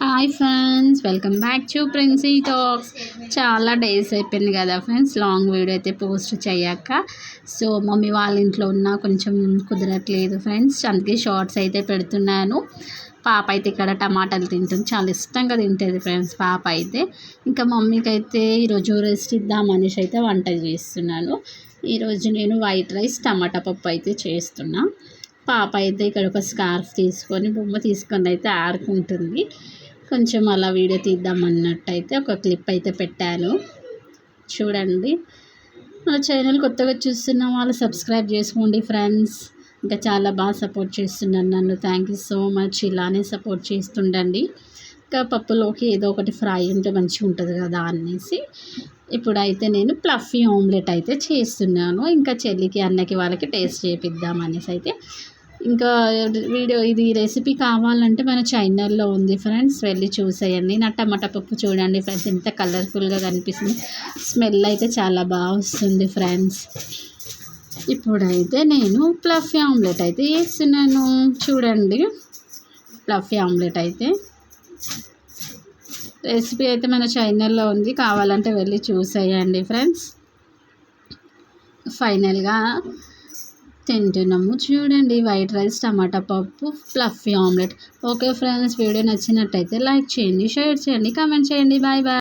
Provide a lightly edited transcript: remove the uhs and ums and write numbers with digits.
Hi friends, welcome back to Princy talks. చాలా days అయిపోయింది కదా ఫ్రెండ్స్ లాంగ్ వీడియో అయితే పోస్ట్ చేయక. సో మమ్మీ వాళ్ళ ఇంట్లో ఉన్న కొంచెం కుదరట్లేదు ఫ్రెండ్స్, అందుకే షార్ట్స్ అయితే పెడుతున్నాను. పాప అయితే ఇక్కడ టమాటాలు తింటుంది, చాలా ఇష్టంగా తింటుంది ఫ్రెండ్స్ పాప అయితే. ఇంకా మమ్మీకి అయితే ఈరోజు రెస్ట్ ఇద్దామనేసి అయితే వంట చేస్తున్నాను. ఈరోజు నేను వైట్ రైస్ టమాటా పప్పు అయితే చేస్తున్నా. పాప అయితే ఇక్కడ ఒక స్కార్ఫ్ తీసుకొని బొమ్మ తీసుకొని అయితే ఆడుకుంటుంది. కొంచెం అలా వీడియో తీద్దామన్నట్టయితే ఒక క్లిప్ అయితే పెట్టాను, చూడండి. మన ఛానల్ కొత్తగా చూస్తున్న వాళ్ళు సబ్స్క్రైబ్ చేసుకోండి ఫ్రెండ్స్. ఇంకా చాలా బాగా సపోర్ట్ చేస్తున్నారు నన్ను, థ్యాంక్ యూ సో మచ్. ఇలానే సపోర్ట్ చేస్తుండండి. ఇంకా పప్పులోకి ఏదో ఒకటి ఫ్రై ఉంటే మంచిగా ఉంటుంది కదా అనేసి ఇప్పుడైతే నేను ప్లఫీ ఆమ్లెట్ అయితే చేస్తున్నాను. ఇంకా చెల్లికి అన్నకి వాళ్ళకి టేస్ట్ చేపిద్దాం అనేసి అయితే. ఇంకా వీడియో ఇది రెసిపీ కావాలంటే మన ఛానల్లో ఉంది ఫ్రెండ్స్, వెళ్ళి చూసేయండి. నా టమాటా పప్పు చూడండి ఫ్రెండ్స్, ఎంత కలర్ఫుల్గా కనిపిస్తుంది. స్మెల్ అయితే చాలా బాగా వస్తుంది ఫ్రెండ్స్. ఇప్పుడైతే నేను ప్లఫీ ఆమ్లెట్ అయితే వేస్తున్నాను, చూడండి. ప్లఫీ ఆమ్లెట్ అయితే రెసిపీ అయితే మన ఛానల్లో ఉంది, కావాలంటే వెళ్ళి చూసేయండి ఫ్రెండ్స్. ఫైనల్గా తింటున్నాము, చూడండి. వైట్ రైస్ టమాటా పప్పు fluffy omelette. Okay friends, video నచ్చినట్టయితే లైక్ చేయండి, షేర్ చేయండి, కామెంట్ చేయండి. Bye bye.